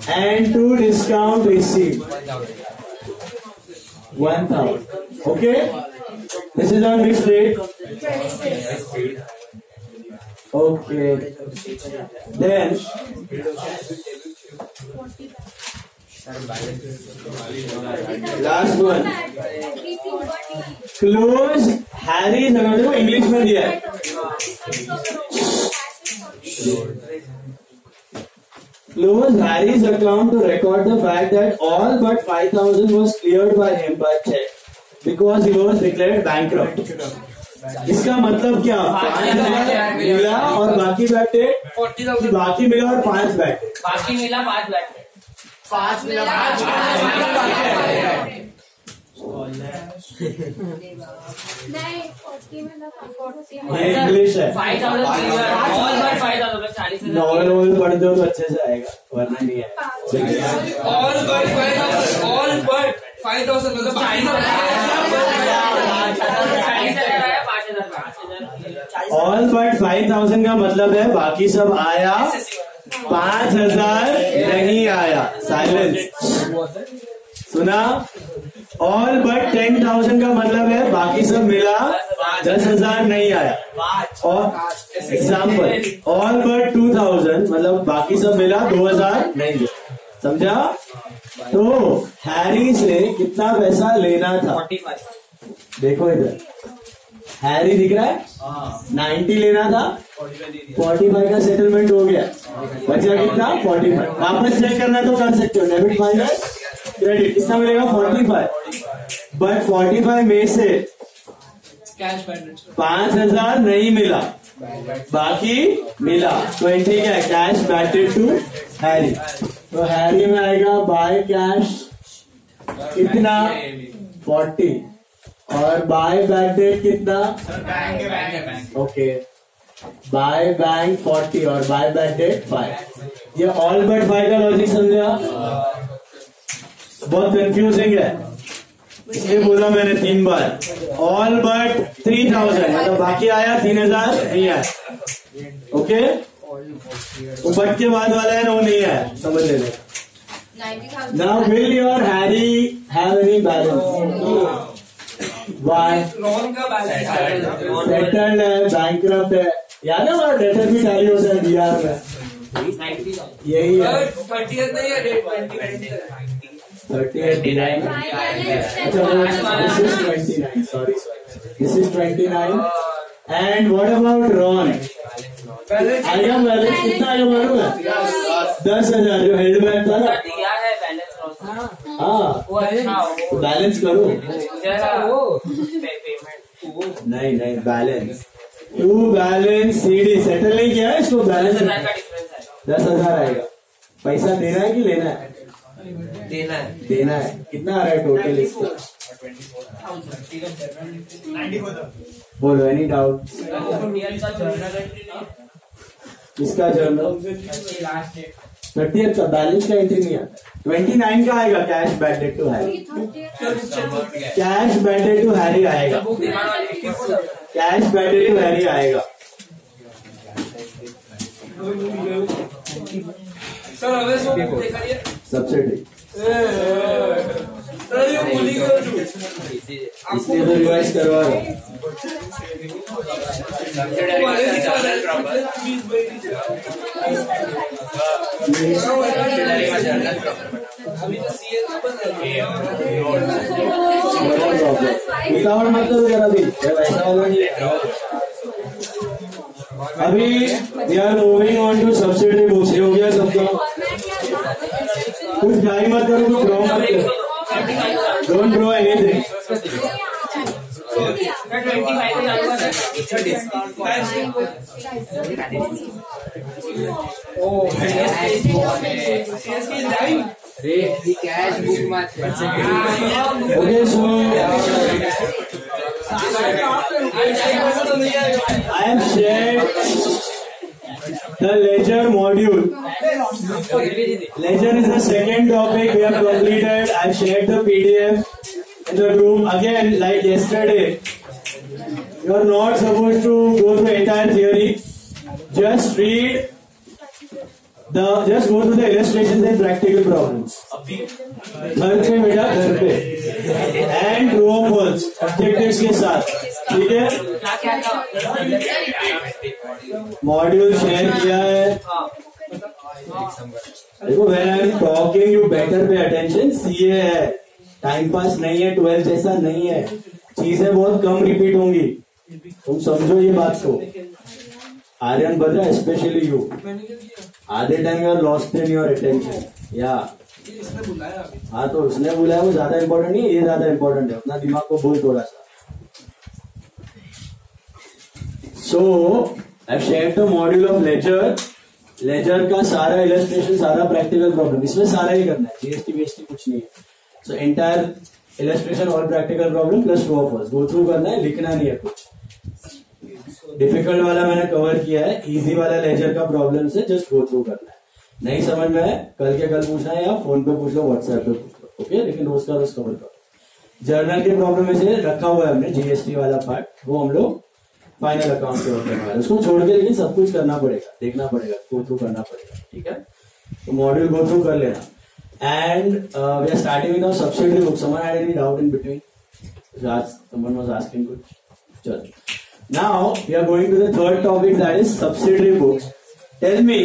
and to discount received 1000. Okay, this is on which date? Okay, then last one, close Harry's account. देखो English में दिया है. Close Harry's account to record the fact that all but 5,000 was cleared by him by check because he was declared bankrupt. इसका मतलब क्या? 5,000 मिला और बाकी बैड डेट 40,000. बाकी मिला और 5 बैड डेट. बाकी मिला 5 बैड डेट. 5 मिला 5 इंग्लिश है. 5,000 नॉवल पढ़ते हो तो अच्छे से आएगा, वरना नहीं है. ऑल बट 5,000 मतलब 40,000. ऑल बट 5,000 का मतलब है बाकी सब आया, 5,000 नहीं आया. साइलेंस. सुना? ऑल बट 10,000 का मतलब है बाकी सब मिला, 10,000 नहीं आया. और एग्जाम्पल, ऑल बट 2,000 मतलब बाकी सब मिला, 2,000 नहीं मिला. समझा? तो हैरी से कितना पैसा लेना था? 45. देखो इधर हैरी दिख रहा है, 90 लेना था, 45 का सेटलमेंट हो गया. बचा कितना? 45. वापस चेक करना तो कर सकते हो, डेबिट माइनस क्रेडिट कितना मिलेगा? 45. बट 45 में से 5,000 नहीं मिला, बाकी मिला 20 का कैश बैटेड टू हैरी. तो हैरी में आएगा बाय कैश कितना? 40 और बाय बैटेड कितना? ओके, बाय बैंक 40 और बाय बैटेड 5. ये ऑल बट 5 का लॉजिक समझा? बहुत कंफ्यूजिंग है, इसलिए बोला मैंने 3 बार. ऑल बट 3,000 मतलब बाकी आया, 3,000 नहीं आया. ओके, वो बट के बाद वाला है ना, वो नहीं आया, समझ लेना. Now will your Harry have any balance? Why? Settled है, बैंकरप्ट है. याद है हमारा डेटर भी टैली होता है बिहार में. यही है 30th नहीं है date 38. This is 29. Sorry. This is 29. And what about Ron? आएगा बैलेंस कितना आएगा मालूम है? 10,000 जो हेड बैक था ना. हाँ, बैलेंस करो. नहीं balance. To balance CD settle नहीं किया है, इसको बैलेंस 10,000 आएगा. पैसा देना है कि लेना है? देना है. कितना आ रहा है टोटल इसका? बोलो, एनी डाउट? किसका जर्नल? 30th का बैलेंस का एंट्री नहीं आता. 29 का आएगा cash debited to Harry. Cash debited to Harry आएगा. कैश बैटेड टू हैरी आएगा. सर हमें सब्सिडी इसलिए तो रिवाइज करवा रहा हूँ. विदाउट मतलब जरा भी वैसा वाला नहीं. अभी we are moving on to subsidy books. हो गया सबका? कुछ ड्राई मत करो, कुछ ड्रॉ मत करो. Don't draw anything. Cash book मत. Okay, so I have shared the ledger module. Ledger is the second topic we have completed. I have shared the PDF in the group. Again, like yesterday, you are not supposed to go through entire theory. Just go through the illustrations and and practical problems. घर पे बेटा, घर पे, and true और false objectives के साथ, ठीक है। मॉड्यूल शेयर किया है। देखो, when I am talking you better pay attention. CA है, टाइम पास नहीं है, 12 जैसा नहीं है, चीजें बहुत कम रिपीट होंगी, तुम समझो ये बात को। आर्यन बता, स्पेशली यू, आधे time you are lost in your attention. या हाँ, तो उसने बोला है वो ज्यादा इंपॉर्टेंट नहीं है, ये ज्यादा इंपॉर्टेंट है। अपना दिमाग को बोल थोड़ा सा। So I have shared the module of ledger. Ledger का सारा इलस्ट्रेशन, सारा प्रैक्टिकल प्रॉब्लम, इसमें सारा ही करना है, जीएसटी बीएसटी कुछ नहीं है। सो एंटायर इलस्ट्रेशन और प्रैक्टिकल प्रॉब्लम प्लस ट्रू और फॉल्स गो थ्रू करना है, लिखना नहीं है कुछ। डिफिकल्ट वाला मैंने कवर किया है, इजी वाला लेजर का प्रॉब्लम से जस्ट गो थ्रू करना है। नहीं समझ में है, कल के कल पूछना है, या फोन पे पूछ लो, व्हाट्सएप पे पूछ लो, ओके। लेकिन रोज का रोज कवर करो। जर्नल के प्रॉब्लम में से रखा हुआ है हमने जीएसटी वाला पार्ट, वो हम लोग फाइनल अकाउंट के वक्त करना है। उसको छोड़ के लेकिन सब कुछ करना पड़ेगा, देखना पड़ेगा, गो थ्रू करना पड़ेगा, ठीक है। तो मॉड्यूल गो थ्रू कर लेना। And we are starting with our subsidiary book. Someone had any doubt in between? Someone was asking कुछ? चलो, now we are going to the third topic, that is subsidiary books. Tell me,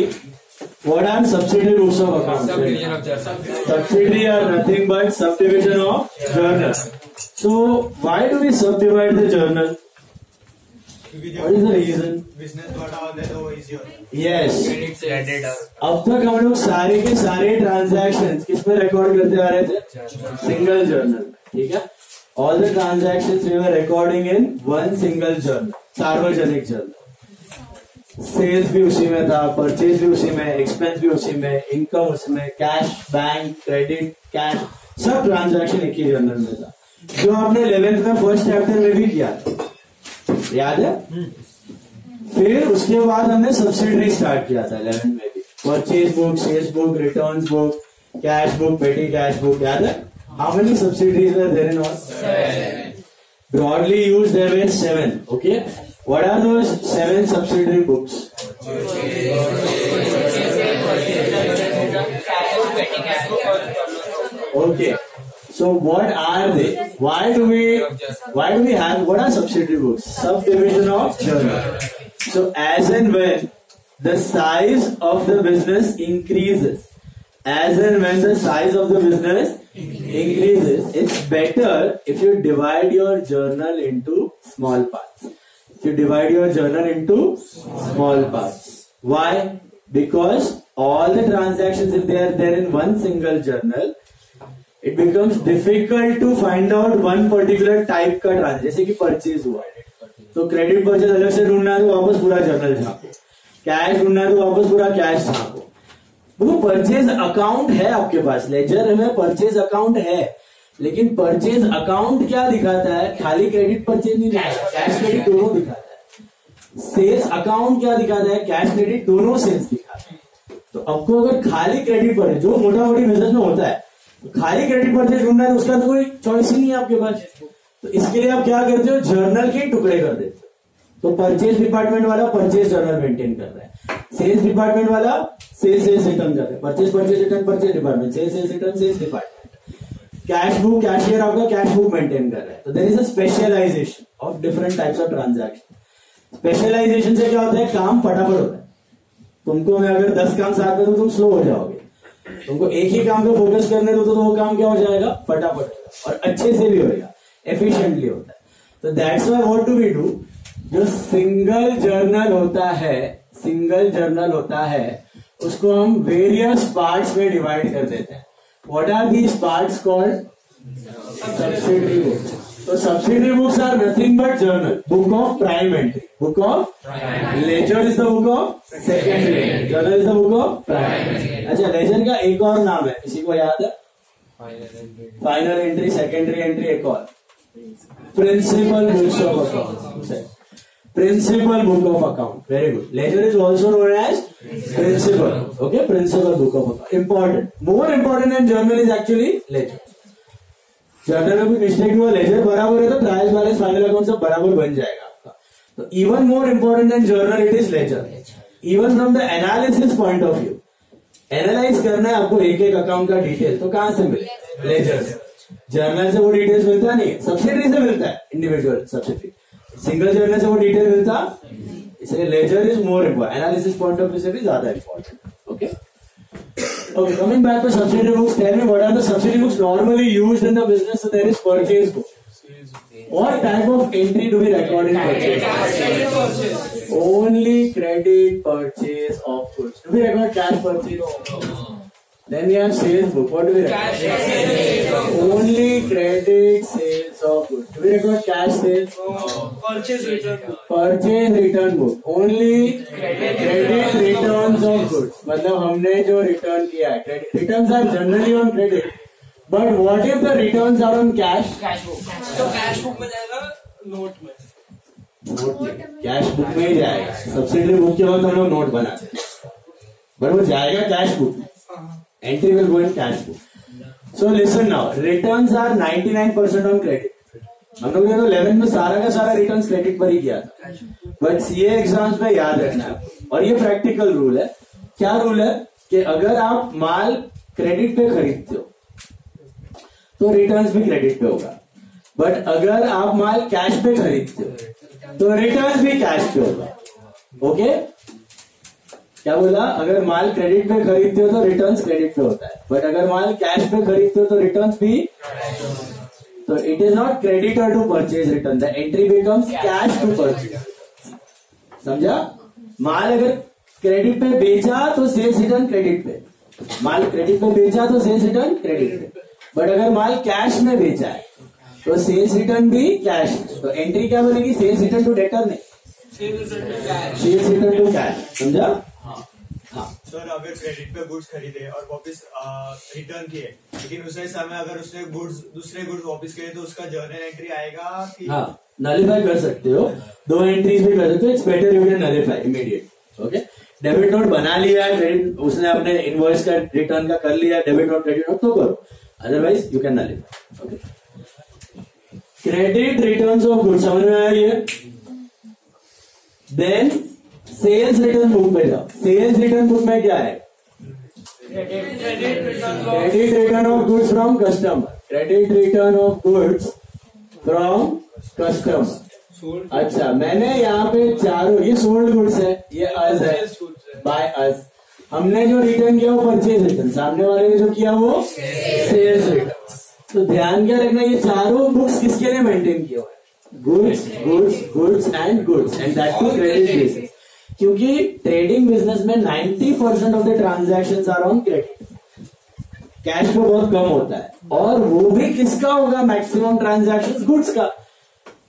what are subsidiary books of accounts? Subsidiary are nothing but subdivision of journal. So why do we subdivide the journal? What is the reason? Business data all that over is your. Yes. अब तक हम लोग सारे के सारे transactions किस पे record करते आ रहे थे? सिंगल जर्नल, ठीक है। All the transactions we were recording in one single journal, सार्वजनिक जर्नल। सेल्स भी उसी में था, परचेज भी उसी में, एक्सपेंस भी उसी में, इनकम उसमें, कैश, बैंक, क्रेडिट, कैश, सब ट्रांजैक्शन एक ही जर्नल में था, जो आपने 11th में फर्स्ट चैप्टर में भी किया था, याद है। फिर उसके बाद हमने सब्सिडरी स्टार्ट किया था 11th में भी, purchase book, sales book, returns book, cash book, petty cash book, याद है। How many subsidiaries were there in all? 7. Broadly used, there were 7. Okay. What are those 7 subsidiary books? Okay. So what are they? Why do we have? What are subsidiary books? Subdivision of journal. So as and when the size of the business increases, it's better if you divide your journal into small parts. Why? Because all the transactions, if they are there in one single journal, it becomes difficult to find out one particular type का transaction. जैसे कि purchase हुआ, तो credit purchase अलग से ढूंढना है तो वापस पूरा जर्नल झाँको, कैश ढूंढना है तो वापस पूरा कैश झाँको। वो परचेज अकाउंट है आपके पास, लेजर में परचेज अकाउंट है, लेकिन परचेज अकाउंट क्या दिखाता है? खाली क्रेडिट परचेज नहीं दिखाता, कैश क्रेडिट दोनों दिखाता है। सेल्स अकाउंट क्या दिखाता है? कैश क्रेडिट दोनों सेल्स दिखाता है। तो आपको अगर खाली क्रेडिट परचेज, जो मोटा मोटी बिजनेस में होता है, तो खाली क्रेडिट परचेज ढूंढना है तो उसका तो कोई चॉइस ही नहीं है आपके पास। तो इसके लिए आप क्या करते हो? जर्नल के टुकड़े कर देते हो। तो परचेज डिपार्टमेंट वाला परचेज जर्नल मेंटेन कर रहा है, सेल्स डिपार्टमेंट वाला सेल्स रिटर्न कर रहे हैं, purchase return purchase department, sales return sales department, cash book cashier आपका कैश बुक मेंटेन कर रहा है। तो there is a specialization of different types of transaction. Specialization से क्या होता है? काम फटाफट होता है। तुमको मैं अगर 10 काम साथ में तो तुम स्लो हो जाओगे, तुमको एक ही काम पे फोकस करने दो तो वो काम क्या हो जाएगा? फटाफट और अच्छे से भी होगा, एफिशिएंटली होता है। तो that's why what do we do, जो सिंगल जर्नल होता है उसको हम वेरियस पार्ट्स में डिवाइड कर देते हैं। What are these parts called? Subsidiary books. तो subsidiary books are nothing but journal, book of prime entry, book of ledger is the book of secondary, journal is the book of prime. अच्छा, ledger का एक और नाम है, किसी को याद है? फाइनल एंट्री, सेकेंडरी एंट्री, एक और principal books of account. Principal book of account. Very good. Ledger is also known as principal. Okay, principal book of account. Important. More important than journal is actually ledger. Journal में कोई mistake हुआ, laser बराबर है तो trial balance final account सब बराबर बन जाएगा आपका। तो even more important than journal it is ledger, even from the analysis point of view. Analyse करना है आपको एक एक अकाउंट का डिटेल, तो कहां से मिले? लेजर से। जर्नल से वो डिटेल्स मिलता नहीं, सब्सिडरी से मिलता है, इंडिविजुअल सब्सिडरी। सिंगल जर्नल से वो डिटेल मिलता, इसलिए ledger is more important, analysis point of view से भी ज्यादा important. Okay okay, coming back to subsidiary books, tell me what are the subsidiary books normally used in the business? So there is purchase book. What type of entry do we record in purchase? Only credit purchase of goods. Do we record cash purchase? Then we have sales book. What do we record? Only credit sales of goods. Do we record cash sales? Purchase return book. Purchase return book. Only credit returns of goods. मतलब हमने जो return किया है, credit returns are generally on credit. But what if the returns are on cash? Cash book. तो cash book में जाएगा, note में. Note में, कैश बुक में ही जाएगा. सब्सिडरी बुक के बाद हम लोग नोट बनाते हैं, बट वो जाएगा कैश बुक में. Entry will go in cash book. So listen now, returns are 99% on credit. हम लोग ने तो 11 में सारा का सारा रिटर्न्स क्रेडिट पर ही किया था, बट सीए एग्जाम्स में याद रखना है. और ये प्रैक्टिकल रूल है. क्या रूल है कि अगर आप माल क्रेडिट पे खरीदते हो तो रिटर्न्स भी क्रेडिट पे होगा, बट अगर आप माल कैश पे खरीदते हो तो रिटर्न्स भी कैश पे होगा. ओके, क्या बोला? अगर माल क्रेडिट पे खरीदते हो तो रिटर्न्स क्रेडिट पे होता है, बट अगर माल कैश पे खरीदते हो तो रिटर्न्स भी. तो it is not creditor to purchase return, the entry becomes cash to purchase. समझा? माल अगर क्रेडिट पे बेचा तो सेल्स रिटर्न क्रेडिट पे, माल क्रेडिट पे बेचा तो सेल्स रिटर्न क्रेडिट पे, बट अगर माल कैश में बेचा है तो सेल्स रिटर्न भी कैश. तो एंट्री क्या बनेगी? सेल्स रिटर्न टू डेटर नहीं, सेल्स रिटर्न टू कैश. समझा? हाँ सर, अगर क्रेडिट पे गुड्स खरीदे और वापस रिटर्न किए, लेकिन उसी समय अगर उसने दूसरे गुड्स वापस किए तो उसका जर्नल एंट्री आएगा कि? हाँ, नलिफाई कर सकते हो, 2 एंट्रीज भी कर सकते हो. It's better you can nullify immediate. Okay, debit note बना लिया है, क्रेडिट उसने अपने इनवॉइस का रिटर्न का कर लिया, डेबिट नोट क्रेडिट नोट तो करो, otherwise you can nullify. Okay, credit returns of goods समझ में आया ये? देन सेल्स रिटर्न बुक में जाओ. सेल्स रिटर्न बुक में क्या है? Credit return of goods from customer. Credit return of goods from customer. अच्छा, मैंने यहाँ पे चारों, ये सोल्ड गुड्स है, ये अस है, बाय अस. हमने जो रिटर्न किया वो परचेज रिटर्न, सामने वाले ने जो किया वो सेल्स रिटर्न. तो ध्यान क्या रखना, ये चारों बुक्स किसके लिए मेंटेन किया हुआ है? Goods, goods, goods and goods, and that too credit basis. क्योंकि ट्रेडिंग बिजनेस में 90% of the transactions are on credit. Cash पे बहुत कम होता है, और वो भी किसका होगा? मैक्सिमम ट्रांजैक्शंस गुड्स का.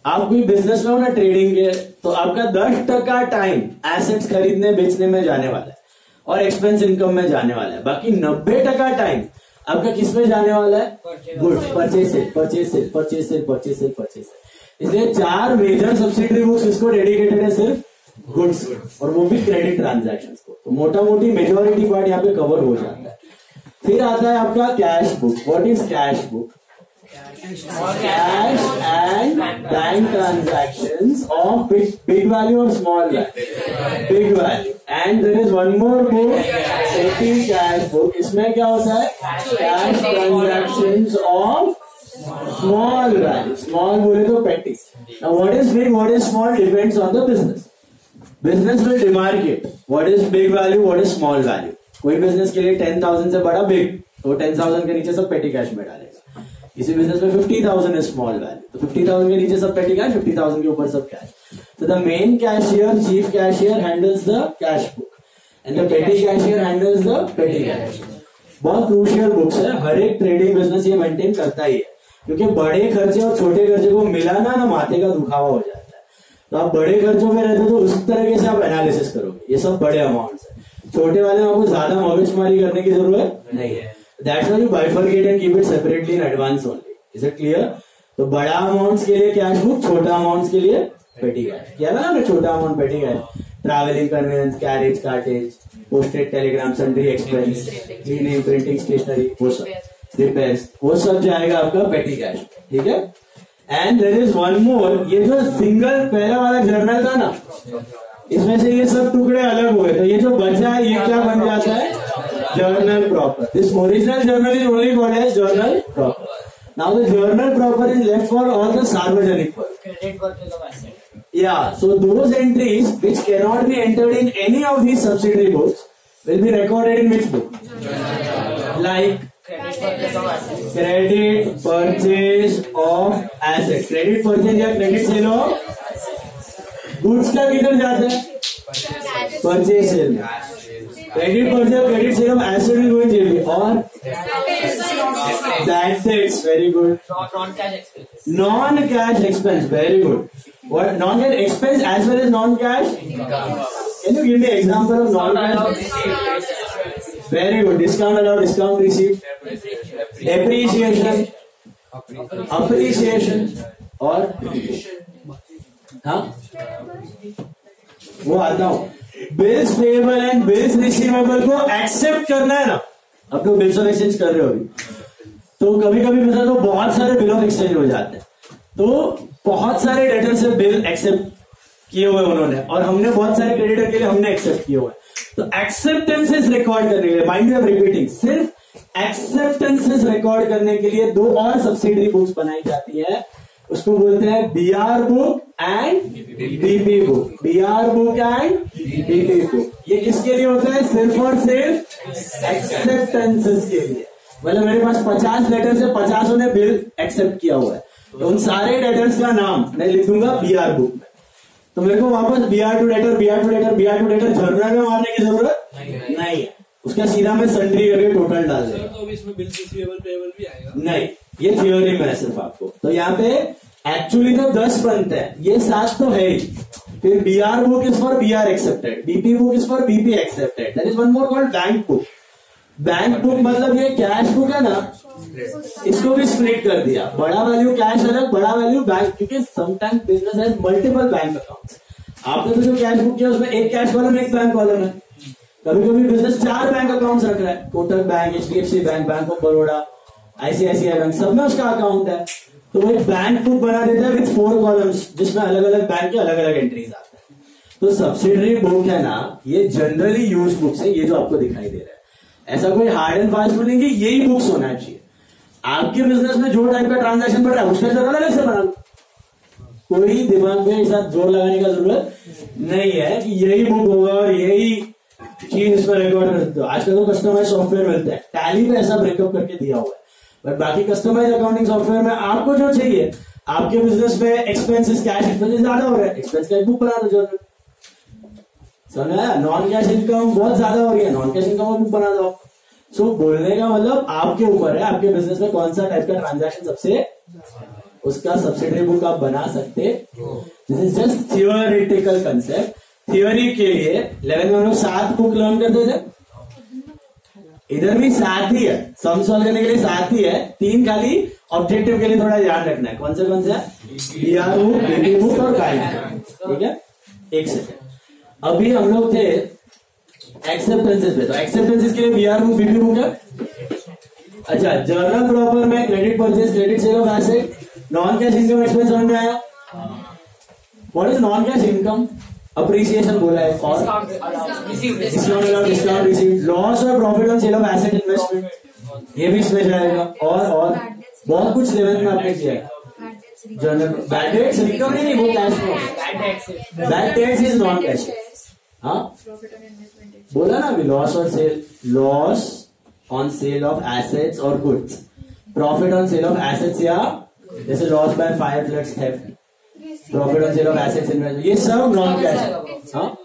आप कोई बिजनेस में हो ना ट्रेडिंग के, तो आपका 10% टाइम एसेट्स खरीदने बेचने में जाने वाला है और एक्सपेंस इनकम में जाने वाला है. बाकी 90% टाइम आपका किस में जाने वाला है? Goods, purchase sale, purchase sale, purchase sale, purchase sale, purchase sale. इसलिए 4 मेजर सब्सिडरी बुक्स इसको डेडिकेटेड है सिर्फ गुड्स, और वो भी क्रेडिट ट्रांजैक्शंस को. तो मोटा मोटी मेजोरिटी पार्ट यहाँ पे कवर हो जाता है. फिर आता है आपका cash book. What is cash book? Cash and bank transactions of big value or small value? Big value. And there is one more book, petty cash book. इसमें क्या होता है? Cash transactions of small value. Small बोले तो petty. Now what is big, what is small depends on the business. Business will demarcate what is big value, what is small value. कोई business के लिए 10,000 से बड़ा बिग, तो 10,000 के नीचे सब पेटी कैश में डालेगा. इसी बिजनेस में 50,000 है स्मॉल वैल्यू, तो 50,000 के नीचे सब पेटी कैश, 50,000 के ऊपर सब कैश. तो the main cashier, chief cashier handles the cash book and the petty cashier handles the petty cash. बहुत क्रूशियल बुक्स है, हर एक ट्रेडिंग बिजनेस ये मेंटेन करता ही है, क्योंकि बड़े खर्चे और छोटे खर्चे को मिलाना ना माथे का दुखावा हो जाता है. तो आप बड़े खर्चों में रहते हो तो उस तरीके से आप एनालिसिस करोगे. ये सब बड़े अमाउंट्स है, छोटे वाले में आपको ज्यादा मगजमारी करने की जरूरत नहीं है. That's why you bifurcate and keep it separately in advance only. Is it clear? तो बड़ा अमाउंट्स के लिए कैश बुक, छोटा अमाउंट्स के लिए पेटी कैश. क्या ना हमने छोटा amount petty cash, travelling conveyance, carriage, cartage, posted telegram, sundry expense, cleaning, printing, stationery, वो सब, रिपेयर्स, वो सब जाएगा आपका पेटी कैश. ठीक है? And there is one more. ये जो सिंगल पहला वाला जर्नल था ना, इसमें से ये सब टुकड़े अलग हुए, तो ये जो बचा है ये क्या बन जाता है? journal proper. This original journal is only called as journal proper. Now the journal proper is left for all the sarvajanik work. Credit purchase of asset. Yeah, so those entries which cannot be entered in any of these subsidiary books will be recorded in which book? Like Credit purchase of asset. credit purchase of asset. Credit purchase या credit sale of goods का किधर जाता है? Purchase sale में. Credit purchase or credit sale of asset will go in JB. और that's it. Very good. Non-cash expenses. Non-cash expense. Very good. What non-cash expense as well as non-cash? Can you give me example of non-cash? Very good. Discount allowed, discount received, depreciation, appreciation और हाँ वो आता हूँ. Bills payable and bills receivable को accept करना है ना. अब तो बिल्स ऑफ एक्सचेंज कर रहे हो अभी, तो कभी कभी मतलब तो बहुत सारे बिल ऑफ एक्सचेंज हो जाते हैं. तो बहुत सारे डेटर से बिल एक्सेप्ट किए हुए उन्होंने, और हमने बहुत सारे क्रेडिटर के लिए हमने एक्सेप्ट किए हुए. तो एक्सेप्टेंसेस रिकॉर्ड करने के लिए, माइंड यू रिपीटिंग, सिर्फ एक्सेप्टेंसेस रिकॉर्ड करने के लिए दो और सब्सिडरी बुक्स बनाई जाती है. उसको बोलते हैं BR book and BP book. BR book and BP book. ये किसके लिए होता है? सिर्फ और सिर्फ एक्सेप्टेंसेस के लिए. मतलब मेरे पास 50 लेटर से 50 ने बिल एक्सेप्ट किया हुआ है, तो उन सारे लेटर्स का नाम मैं लिख दूंगा बीआर बुक में. तो मेरे को वापस बीआर टू लेटर जर्नल में मारने की जरूरत नहीं है. उसका सीधा मैं सन्ड्री करके टोटल डाल देगा. तो इसमें बिल्स रिसीवेबल पेएबल भी आएगा. नहीं, ये थियोरी में है सिर्फ आपको. तो यहाँ पे एक्चुअली तो 10 बनते हैं, ये 7 तो है ही. फिर BR book is for BR accepted, BP book is for BP accepted. There is one more called bank book. Bank book मतलब ये कैश बुक है ना, इसको भी स्प्लिट कर दिया. बड़ा वैल्यू कैश अलग, बड़ा वैल्यू बैंक, क्योंकि sometimes business has multiple bank accounts. आपने तो जो कैश बुक किया उसमें एक कैश कॉलम एक बैंक कॉलम है. कभी कभी बिजनेस 4 बैंक अकाउंट्स रख रहा है. Kotak bank, HDFC bank, bank of Baroda, ICICI bank, सब में उसका अकाउंट है. तो वो एक बैंक बुक बना देता है विथ 4 कॉलम्स, जिसमें अलग अलग बैंक के अलग अलग एंट्रीज आते हैं. तो सब्सिडरी बुक है ना, ये जनरली यूज बुक्स है. ये जो आपको दिखाई दे रहा है, ऐसा कोई हार्ड एंड फास्ट रूल नहीं कि यही बुक्स होना चाहिए. आपके बिजनेस में जो टाइप का ट्रांजैक्शन बढ़ रहा है उसका जरूरत अलग से बना. कोई दिमाग में साथ जोर लगाने का जरूरत नहीं है कि यही बुक होगा और यही चीज इसमें रिकॉर्ड कर सकते हो. आजकल तो कस्टमाइज सॉफ्टवेयर मिलते हैं, टैली पे ऐसा ब्रेकअप करके दिया हुआ है. बट बाकी कस्टमाइज अकाउंटिंग सॉफ्टवेयर में आपको जो चाहिए, आपके बिजनेस में एक्सपेंसेस, कैश एक्सपेंसेस ज्यादा हो रहा है, एक्सपेंस का एक बुक बना दो जरूर. समझा? नॉन कैश इनकम बहुत ज्यादा हो रही है, नॉन कैश इनकम बुक बना दो. सो बोलने का मतलब आपके ऊपर है, आपके बिजनेस में कौन सा टाइप का ट्रांजैक्शन सबसे, उसका सब्सिडरी बुक आप बना सकते. This is just theoretical concept. Theory के लिए 11 में हम लोग 7 बुक लर्न करते थे. इधर भी 7 ही है, सम सॉल्व करने के लिए 7 ही है. 3 खाली ऑब्जेक्टिव के लिए थोड़ा ध्यान रखना है. कौन से बीआर बुक, बीपी बुक और बैंक. ठीक है, एक सेकेंड. अभी हम लोग थे एक्सेप्टेंसेस पे. तो एक्सेप्टेंसेस के लिए बीआर बुक, बीपी बुक है. अच्छा, जर्नल प्रॉपर में credit purchase, credit sale of asset, non cash income expense समझ में आया. What is non cash income? Appreciation बोला है, और डिस्काउंट रिसीव, लॉस और profit on sale of asset investment, ये भी इसमें जाएगा. और बहुत कुछ लेवल में आपने किया है. जर्नल बैड डेट्स रिकवरी नहीं, वो cash flow. Bad debts is non cash. हाँ बोला ना अभी, लॉस और sale, loss on sale of assets और goods, profit on sale of assets, या जैसे loss by fire, floods, theft, profit on sale of assets investment, ये सब नॉन कैश है. हाँ,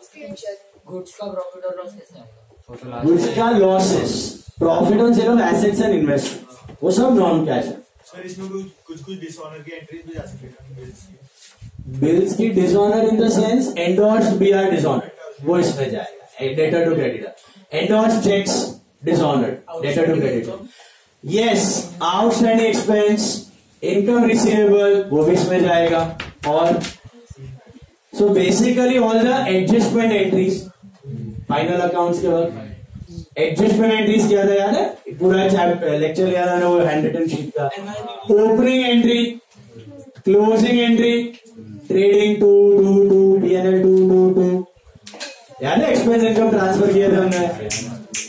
गुड्स का प्रॉफिट और लॉस कैसे आएगा? गुड्स का losses, profit on sale of assets and investment, वो सब नॉन कैश है. सर इसमें कुछ डिसऑनर की एंट्रीज भी जा सकती है. बिल्स की dishonour in the sense endorsed BR dishonour, वो इसमें जाएगा. Debtor to creditor, endorsed cheques dishonour, debtor to creditor. Yes, outstanding expense, income receivable, वो भी इसमें जाएगा. और so basically all the adjustment entries, final accounts के बाद एडजस्टमेंट एंट्रीज क्या था याद है? पूरा लेक्चर याद है ना, वो हैंड रिटन शीट का. Opening entry, closing entry, trading 2, PNL 2, याद है? एक्सपेंस इनकम ट्रांसफर किया था हमने.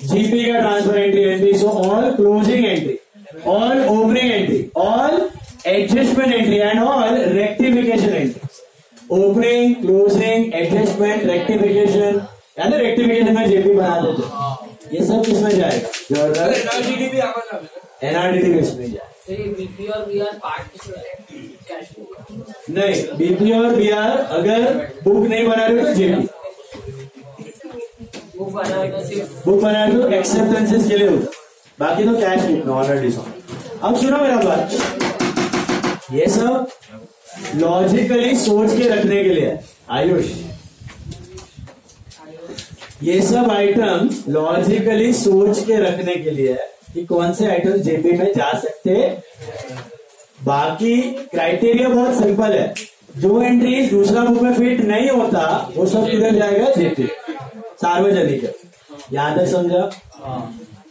जीपी का transfer entry, so all closing entry, all opening entry, all adjustment entry and all rectification entry. Opening, closing, adjustment, rectification, यानी rectification में JP बना देते, ये सब किसमें जाएगा? जो अगर एनआरडीटी में इसमें जाए। बीपी और बीआर पार्ट किसमें? कैश बुक नहीं, बीपी और बीआर अगर बुक नहीं बना रहे हो तो जेपी, बुक बना है सिर्फ बुक बना रहे हो एक्सेप्टेंसेस के लिए होता, बाकी तो कैश बुक में ऑलरेडी सॉ। अब सुनो मेरा बात, ये सब लॉजिकली सोच के रखने के लिए है आयुष, ये सब आइटम लॉजिकली सोच के रखने के लिए है कि कौन से आइटम जेपी में जा सकते। बाकी क्राइटेरिया बहुत सिंपल है, जो एंट्री दूसरा बुक में फिट नहीं होता वो सब किधर जाएगा? जेपी, सार्वजनिक है। यहां तक समझा?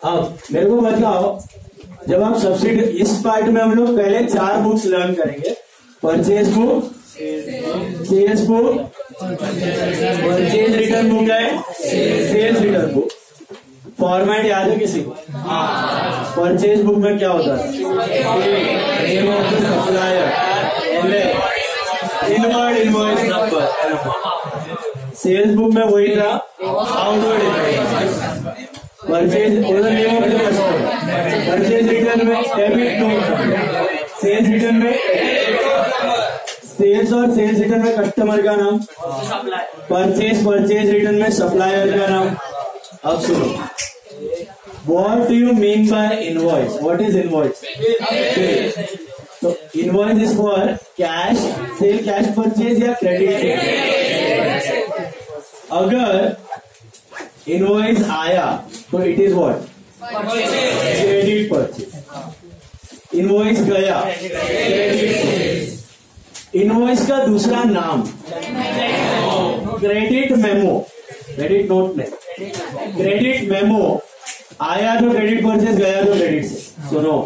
अब मेरे को बताओ, जब आप सब्सिडी, इस पार्ट में हम लोग पहले 4 बुक्स लर्न करेंगे, purchase book, sales book, purchase return book है, सेल्स रिटर्न बुक। फॉर्मेट याद है किसी को? परचेज बुक में क्या होता है? Name of the supplier, inward invoice number. Sales book में वही था, outward invoice. Purchase owner name of the customer. Purchase return में डेबिट नोट, सेल्स रिटर्न में सेल्स और सेल्स रिटर्न में कस्टमर का नाम, परचेज रिटर्न में सप्लायर का नाम। अब सुनो, what do you mean by invoice? What is invoice? So invoice is for cash sale, cash purchase या credit sale। अगर invoice आया तो it is what? Credit purchase। invoice गया, credit sale। invoice का दूसरा नाम क्रेडिट मेमो, क्रेडिट नोट नहीं, credit memo. आया तो क्रेडिट परचेज, गया तो क्रेडिट से। सुनो,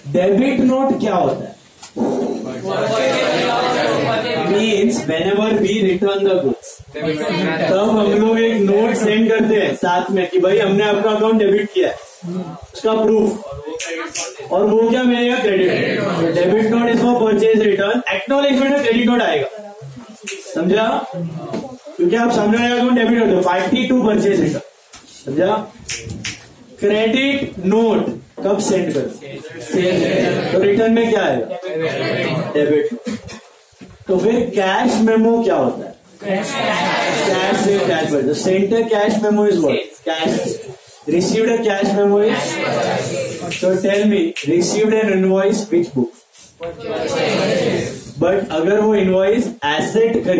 डेबिट नोट क्या होता है? Means whenever we return the goods, तब हम लोग एक नोट सेंड करते हैं साथ में कि भाई हमने आपका अकाउंट डेबिट किया है, उसका प्रूफ, और वो क्या मिलेगा? Credit. Debit note is for purchase return, acknowledgement में क्रेडिट नोट आएगा, समझा? क्योंकि आप सामने वाले अकाउंट डेबिट होते हो, 52 परचेज रिटर्न, समझा? क्रेडिट नोट कब सेंड करो? तो रिटर्न में क्या आएगा? डेबिट। तो फिर कैश मेमो क्या होता है? कैश से कैश पर, sent cash memo is what? Cash. Received a cash memo is, so tell me, received an invoice which book? But अगर वो इनवॉइस एसेट खरीद